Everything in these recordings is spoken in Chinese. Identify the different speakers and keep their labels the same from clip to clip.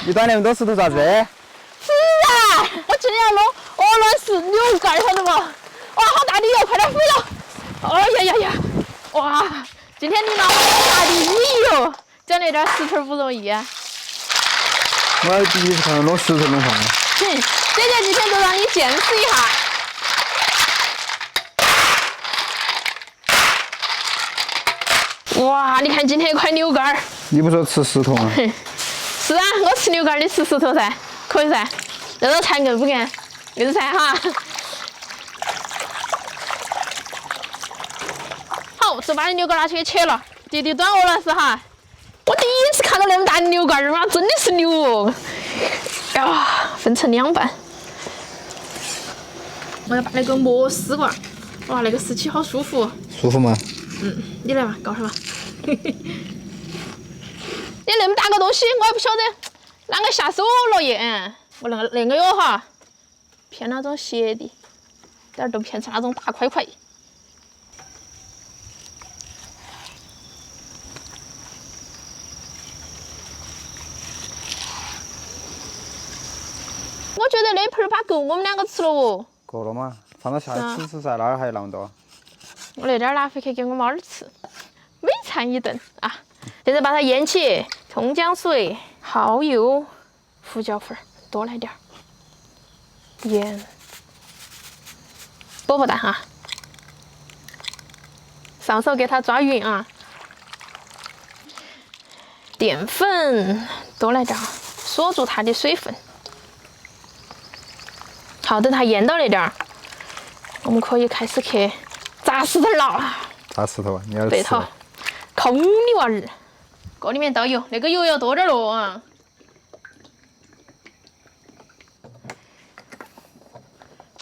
Speaker 1: 你端那么多石头咋子？
Speaker 2: 是啊，我今天要弄鹅卵石牛肝，晓得不？哇，好大的油，快点飞了！哎呀呀呀！哇，今天你拿我大的米油，捡那点石头不容易啊！
Speaker 1: 我第一次看到弄石头弄饭。
Speaker 2: 哼，姐姐今天就让你见识一下。哇，你看今天一块牛肝儿。
Speaker 1: 你不说吃石头吗？
Speaker 2: 是啊，我吃牛肝，你吃石头噻，可以噻。这个菜硬不硬？硬噻哈。好，就把你牛肝拿去切了，弟弟端鹅卵石哈。我第一次看到那么大的牛肝儿嘛，真的是牛哦！啊，分成2半。我要把那个膜撕过来。哇，那个撕起好舒服。
Speaker 1: 舒服吗？
Speaker 2: 嗯，你来嘛，搞什么？你那么大个东西，我也不晓得啷个下手了耶。我那个哟哈，片那种斜的，点儿都片成那种大块块。我觉得那盆儿把够我们2个吃了哦。
Speaker 1: 够了嘛？放到下去吃噻，哪儿还有那么多？
Speaker 2: 我那点儿拿回去给我猫儿吃，美餐一顿啊！现在把它腌起，葱姜水、蚝油、胡椒粉多来点儿，盐、饽饽蛋哈，上手给它抓匀啊！淀粉多来点儿，锁住它的水分。好，等它腌到那点儿，我们可以开始去砸石头了。
Speaker 1: 砸石头啊！你要吃？
Speaker 2: 对头，空的娃儿，锅里面倒油，那个油要多点儿咯啊！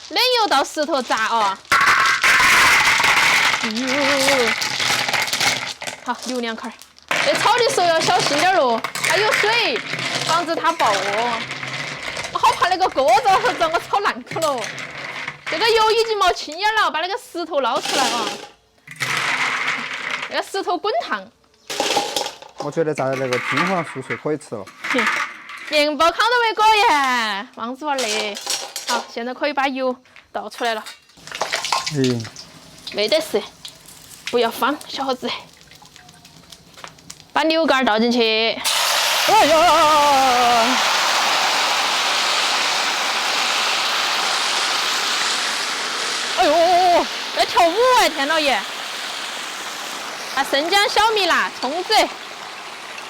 Speaker 2: 冷油到石头砸哦。好，留2块。在炒的时候要小心点儿咯，它有水，防止它爆哦。我好怕那个锅子遭我炒烂去了。这个油已经冒青烟了，把那个石头捞出来啊！那个石头滚烫。
Speaker 1: 我觉得炸的那个金黄酥脆可以吃了。
Speaker 2: 面包糠都没裹耶，王子娃嘞！好，现在可以把油倒出来了。没得事，不要慌，小伙子。把牛肝倒进去。哎呀！哎呦，在跳舞哎，天老爷！把生姜、小米辣、葱子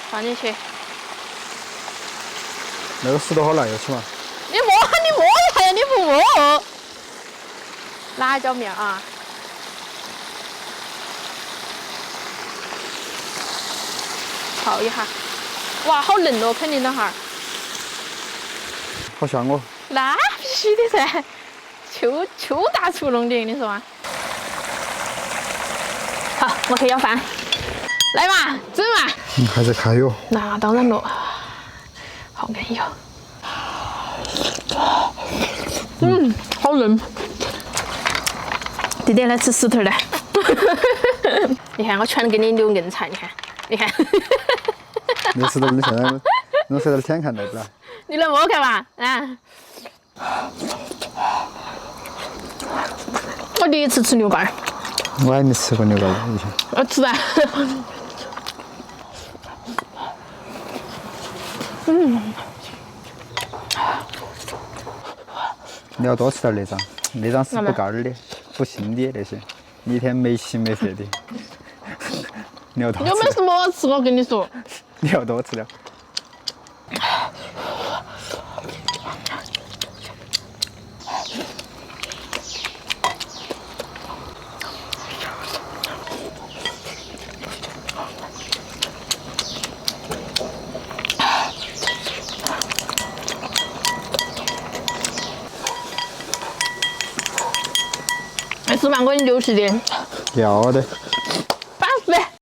Speaker 2: 放进去。
Speaker 1: 那个石头好烂，要吃吗？
Speaker 2: 你摸一下呀，你不摸。辣椒面啊。泡一下。哇，好嫩哦，肯定的哈。
Speaker 1: 好香哦。
Speaker 2: 那必须的噻。邱大厨弄的，你说嘛？好，我去舀饭。来嘛，整嘛。
Speaker 1: 还在开哟。
Speaker 2: 那当然了，好安逸哦。好嫩。弟弟来吃石头来。你看我全给你留硬菜，你看。
Speaker 1: 那石头你现在弄石头舔看到不啦？
Speaker 2: 你来摸看嘛，啊。我第一次吃牛肝儿。
Speaker 1: 我还没吃过牛肝儿以前。
Speaker 2: 我吃啊。
Speaker 1: 你要多吃点内脏是不干儿的，不腥的那些，你一天没腥没色的。你要多吃。
Speaker 2: 有没什么吃？我跟你说。
Speaker 1: 你要多吃点。
Speaker 2: 吃饭我给你留起的。
Speaker 1: 要得。